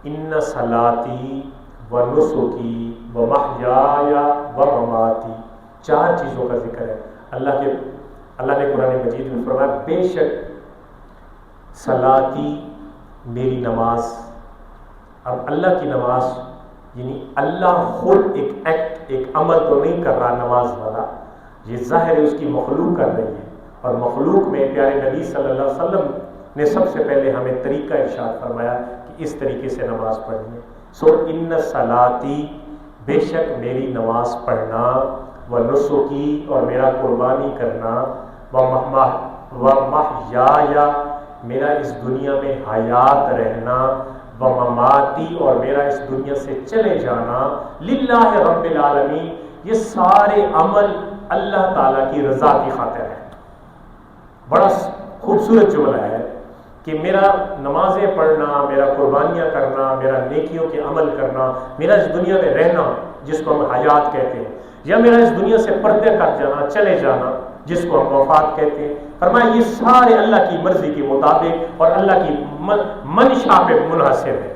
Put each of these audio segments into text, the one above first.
ان صلاتی و نسکی و محیای و مماتی، 4 چیزوں کا ذکر ہے۔ اللہ نے قرآن مجید میں فرمایا بے شک صلاتی میری نماز۔ اب اللہ کی نماز یعنی اللہ خود ایک ایکٹ، ایک عمل تو نہیں کر رہا نماز والا، یہ ظاہر ہے اس کی مخلوق کر رہی ہے، اور مخلوق میں پیارے نبی صلی اللہ علیہ وسلم نے سب سے پہلے ہمیں طریقہ ارشاد فرمایا کہ اس طریقے سے نماز پڑھنی ہے۔ سو ان صلاتی بے شک میری نماز پڑھنا، و نسکی اور میرا قربانی کرنا، و محیایا میرا اس دنیا میں حیات رہنا، و مماتی اور میرا اس دنیا سے چلے جانا، للہ رب العالمین، یہ سارے عمل اللہ تعالیٰ کی رضا کی خاطر ہے۔ بڑا خوبصورت جملہ ہے کہ میرا نمازیں پڑھنا، میرا قربانیاں کرنا، میرا نیکیوں کے عمل کرنا، میرا اس دنیا میں رہنا جس کو ہم حیات کہتے ہیں، یا میرا اس دنیا سے پردے کر جانا، چلے جانا جس کو ہم وفات کہتے ہیں، فرمایا یہ سارے اللہ کی مرضی کے مطابق اور اللہ کی منشا پہ منحصر ہے۔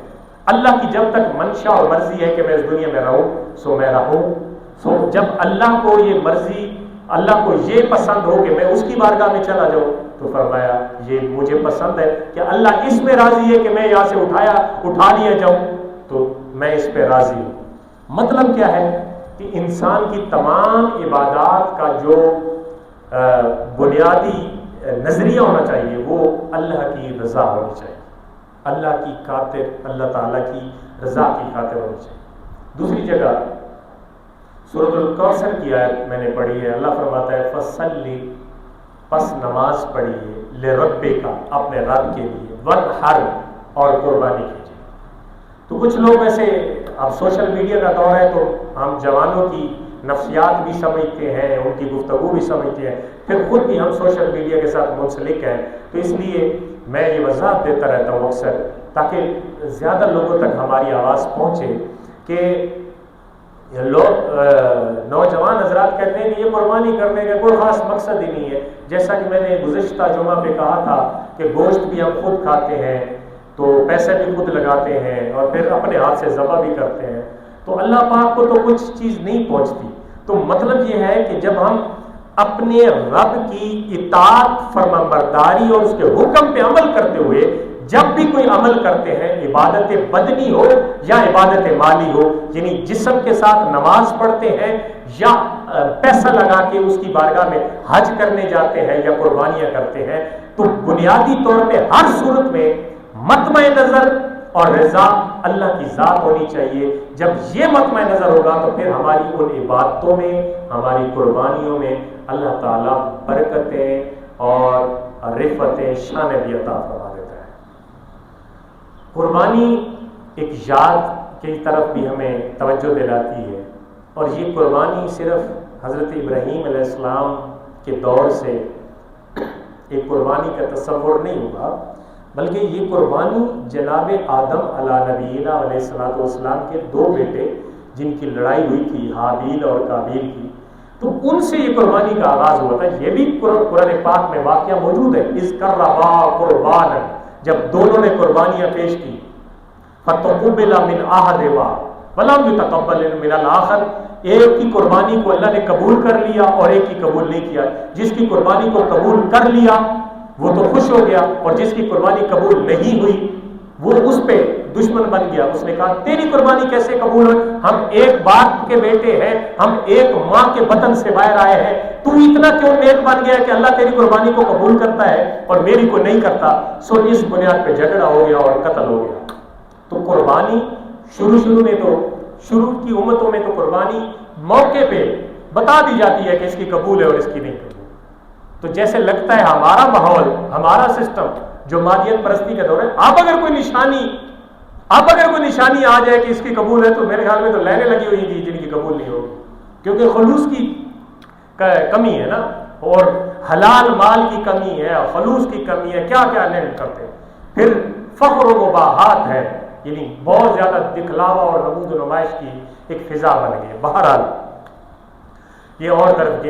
اللہ کی جب تک منشا اور مرضی ہے کہ میں اس دنیا میں رہوں سو میں رہوں، سو جب اللہ کو یہ مرضی، اللہ کو یہ پسند ہو کہ میں اس کی بارگاہ میں چلا جاؤں، تو فرمایا یہ مجھے پسند ہے کہ اللہ اس میں راضی ہے کہ میں یہاں سے اٹھا لیا جاؤں، تو میں اس پہ راضی ہوں۔ مطلب کیا ہے کہ انسان کی تمام عبادات کا جو بنیادی نظریہ ہونا چاہیے وہ اللہ کی رضا ہونی چاہیے، اللہ کی خاطر، اللہ تعالیٰ کی رضا کی خاطر ہونی چاہیے۔ دوسری جگہ سورۃ الکوثر کی آیت میں نے پڑھی ہے، اللہ فرماتا ہے فصلی، پس نماز پڑھیے، لربک، اپنے رب کے لیے، وانحر، اور قربانی کیجیے۔ تو کچھ لوگ ویسے اب سوشل میڈیا کا دور ہے تو ہم جوانوں کی نفسیات بھی سمجھتے ہیں، ان کی گفتگو بھی سمجھتے ہیں، پھر خود بھی ہم سوشل میڈیا کے ساتھ منسلک ہیں، تو اس لیے میں یہ وضاحت دیتا رہتا ہوں اکثر تاکہ زیادہ لوگوں تک ہماری آواز پہنچے کہ لوگ نوجوان حضرات کہتے ہیں کہ یہ قربانی کرنے کا کوئی خاص مقصد ہی نہیں ہے، جیسا کہ میں نے گزشتہ جمعہ پہ کہا تھا کہ گوشت بھی ہم خود کھاتے ہیں تو پیسے بھی خود لگاتے ہیں اور پھر اپنے ہاتھ سے ذبح بھی کرتے ہیں، تو اللہ پاک کو تو کچھ چیز نہیں پہنچتی۔ تو مطلب یہ ہے کہ جب ہم اپنے رب کی اطاعت، فرمانبرداری اور اس کے حکم پہ عمل کرتے ہوئے جب بھی کوئی عمل کرتے ہیں، عبادت بدنی ہو یا عبادت مالی ہو، یعنی جسم کے ساتھ نماز پڑھتے ہیں یا پیسہ لگا کے اس کی بارگاہ میں حج کرنے جاتے ہیں یا قربانیاں کرتے ہیں، تو بنیادی طور پہ ہر صورت میں مطمع نظر اور رضا اللہ کی ذات ہونی چاہیے۔ جب یہ مطمع نظر ہوگا تو پھر ہماری ان عبادتوں میں، ہماری قربانیوں میں اللہ تعالیٰ برکتیں اور رفعتیں، شان بھی عطا فرما دیتا ہے۔ قربانی ایک یاد کی طرف بھی ہمیں توجہ دلاتی ہے، اور یہ قربانی صرف حضرت ابراہیم علیہ السلام کے دور سے ایک قربانی کا تصور نہیں ہوگا، بلکہ یہ قربانی جناب آدم علیہ نبینا علیہ الصلوۃ والسلام کے 2 بیٹے جن کی لڑائی ہوئی تھی، حابیل اور قابیل کی، تو ان سے یہ قربانی کا آغاز ہوا تھا۔ یہ بھی قرآن پاک میں واقعہ موجود ہے، اذ قربا قربانا، جب دونوں نے قربانیاں پیش کی، فتقبل من احدہما ولم یتقبل من الاخر، ایک کی قربانی کو اللہ نے قبول کر لیا اور ایک کی قبول نہیں کیا۔ جس کی قربانی کو قبول کر لیا وہ تو خوش ہو گیا، اور جس کی قربانی قبول نہیں ہوئی وہ اس پہ دشمن بن گیا۔ اس نے کہا تیری قربانی کیسے قبول ہو، ہم ایک باپ کے بیٹے ہیں، ہم ایک ماں کے بطن سے باہر آئے ہیں، تو اتنا کیوں نیک بن گیا کہ اللہ تیری قربانی کو قبول کرتا ہے اور میری کو نہیں کرتا۔ سو اس بنیاد پہ جھگڑا ہو گیا اور قتل ہو گیا۔ تو قربانی شروع میں تو شروع کی امتوں میں تو قربانی موقع پہ بتا دی جاتی ہے کہ اس کی قبول ہے اور اس کی نہیں قبول۔ تو جیسے لگتا ہے ہمارا ماحول، ہمارا سسٹم جو مادیت پرستی کا دور ہے، اب اگر کوئی نشانی آ جائے کہ اس کی قبول ہے تو میرے خیال میں تو لہریں لگی ہوئی تھی جن کی قبول نہیں ہوگی، کیونکہ خلوص کی کمی ہے نا، اور حلال مال کی کمی ہے، خلوص کی کمی ہے، کیا کیا لینڈ کرتے ہیں۔ پھر فخر و مباحات ہے، یعنی بہت زیادہ دکھلاوا اور نمود و نمائش کی ایک فضا بن گئی ہے۔ بہرحال یہ اور طرف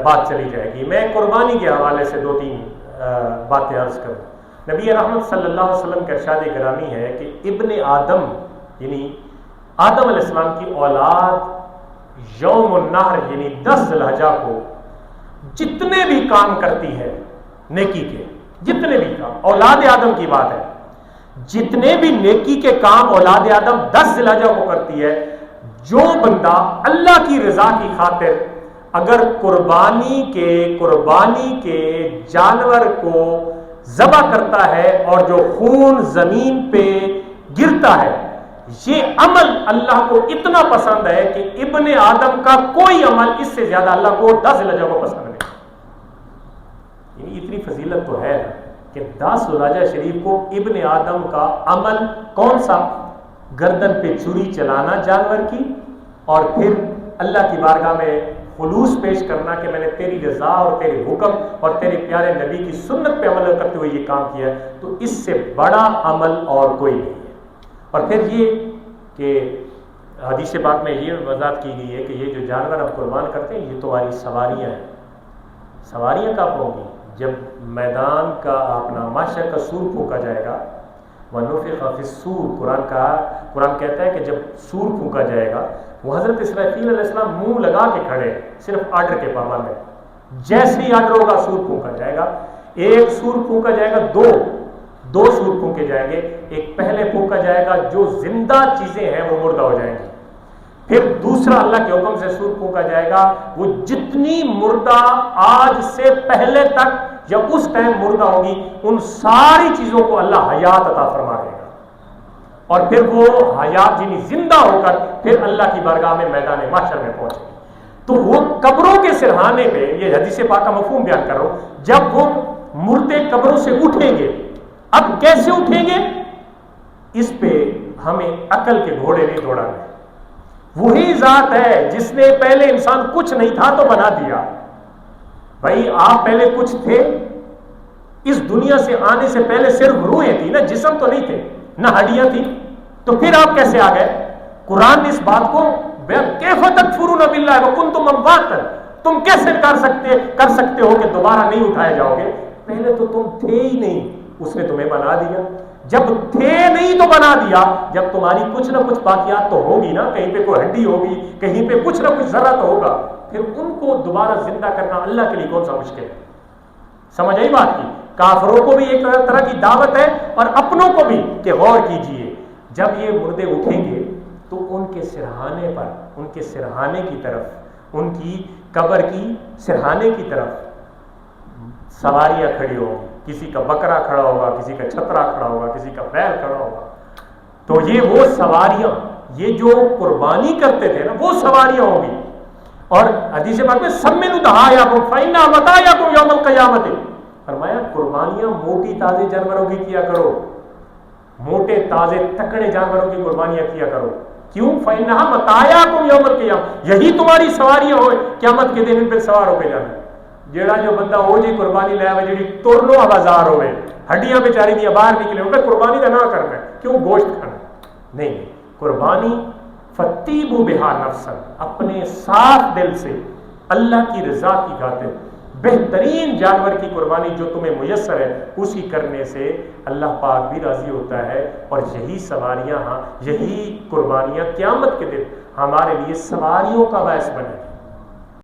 بات چلی جائے گی۔ میں قربانی کے حوالے سے 2-3 باتیں عرض کروں۔ نبی رحمت صلی اللہ علیہ وسلم کا ارشاد گرامی ہے کہ ابن آدم یعنی آدم علیہ السلام کی اولاد یوم النحر یعنی 10 ذی الحجہ کو جتنے بھی کام کرتی ہے نیکی کے، جتنے بھی کام، اولاد آدم کی بات ہے، جتنے بھی نیکی کے کام اولاد آدم 10 ذی الحجہ کو کرتی ہے، جو بندہ اللہ کی رضا کی خاطر اگر قربانی کے جانور کو ذبح کرتا ہے اور جو خون زمین پہ گرتا ہے، یہ عمل اللہ کو اتنا پسند ہے کہ ابن آدم کا کوئی عمل اس سے زیادہ اللہ کو 10 ذی الحجہ کو پسند نہیں. یعنی اتنی فضیلت تو ہے کہ 10 ذی الحجہ شریف کو ابن آدم کا عمل کون سا؟ گردن پہ چھری چلانا جانور کی، اور پھر اللہ کی بارگاہ میں خلوص پیش کرنا کہ میں نے تیری رضا اور تیرے حکم اور تیرے پیارے نبی کی سنت پہ عمل کرتے ہوئے یہ کام کیا ہے، تو اس سے بڑا عمل اور کوئی نہیں ہے. اور پھر یہ کہ حدیث پاک میں یہ وضاحت کی گئی ہے کہ یہ جو جانور ہم قربان کرتے ہیں یہ تمہاری سواریاں ہیں. سواریاں کب ہوں گی؟ جب میدان کا اپنا معاشر کا سور پھونکا جائے گا. وَنُفِخَ فِي الصُّورِ قرآن کہتا ہے کہ جب سور پھونکا جائے گا، وہ حضرت اسرافیل علیہ السلام منہ لگا کے کھڑے ہیں، صرف آرڈر کے پابند ہے. جیسے ہی آرڈر ہوگا سور پھونکا جائے گا. ایک سور پھونکا جائے گا، دو سور پھونکے جائیں گے. ایک پہلے پھونکا جائے گا، جو زندہ چیزیں ہیں وہ مردہ ہو جائیں گی. پھر دوسرا اللہ کے حکم سے سور پھونکا جائے گا، وہ جتنی مردہ آج سے پہلے تک یا اس ٹائم مردہ ہوگی ان ساری چیزوں کو اللہ حیات عطا فرما دے گا. اور پھر وہ حیات یعنی زندہ ہو کر پھر اللہ کی بارگاہ میں میدان محشر میں پہنچے گی. تو وہ قبروں کے سرہانے پہ، یہ حدیث پاک کا مفہوم بیان کر رہا ہوں، جب وہ مردے قبروں سے اٹھیں گے، اب کیسے اٹھیں گے؟ اس پہ ہمیں عقل کے گھوڑے نہیں دوڑانے. وہی ذات ہے جس نے پہلے انسان کچھ نہیں تھا تو بنا دیا. بھائی آپ پہلے کچھ تھے؟ اس دنیا سے آنے سے پہلے صرف روحیں تھی نا، جسم تو نہیں تھے، نہ ہڈیاں تھی، تو پھر آپ کیسے آ گئے؟ قرآن نے اس بات کو کیف تکفرون باللہ وکنتم امواتا، تم کیسے کر سکتے ہو کہ دوبارہ نہیں اٹھائے جاؤ گے؟ پہلے تو تم تھے ہی نہیں، اس نے تمہیں بنا دیا. جب تھے نہیں تو بنا دیا. جب تمہاری کچھ نہ کچھ باقیات تو ہوگی نا، کہیں پہ کوئی ہڈی ہوگی، کہیں پہ کچھ نہ کچھ ذرہ تو ہوگا. پھر ان کو دوبارہ زندہ کرنا اللہ کے لیے کون سا مشکل ہے؟ سمجھ آئی بات کی؟ کافروں کو بھی ایک طرح کی دعوت ہے اور اپنوں کو بھی کہ غور کیجئے، جب یہ مردے اٹھیں گے تو ان کے سرہانے پر، ان کے سرہانے کی طرف، ان کی قبر کی سرہانے کی طرف سواریاں کھڑی ہوں گی. کسی کا بکرا کھڑا ہوگا، کسی کا چھترا کھڑا ہوگا، کسی کا بیل کھڑا ہوگا. تو یہ وہ سواریاں، یہ جو قربانی کرتے تھے نا وہ سواریاں ہوں گی. اور حدیث پاک میں سمنوا ضحایاکم فإنھا متاعکم یوم القیامۃ، فرمایا قربانیاں موٹی تازے جانوروں کی کیا کرو، موٹے تازے تکڑے جانوروں کی قربانیاں کیا کرو. کیوں؟ فإنھا متاعکم یوم القیامۃ، یہی تمہاری سواریاں ہوئے قیامت کے دن ان پہ سوار ہو کے جانا. جیڑا جو بندہ ہو جی قربانی لے آئے جیڑی تورنو آوازار ہوئے، ہڈیاں بیچاری دیا باہر نکلے، ان پہ قربانی کا نہ کرنا ہے. کیوں؟ گوشت کھانا نہیں. قربانی فتیبوا بہا نفسا، اپنے صاف دل سے اللہ کی رضا کی خاطر بہترین جانور کی قربانی جو تمہیں میسر ہے اسی کرنے سے اللہ پاک بھی راضی ہوتا ہے. اور یہی سواریاں، ہاں یہی قربانیاں قیامت کے دن ہمارے لیے سواریوں کا باعث بنے.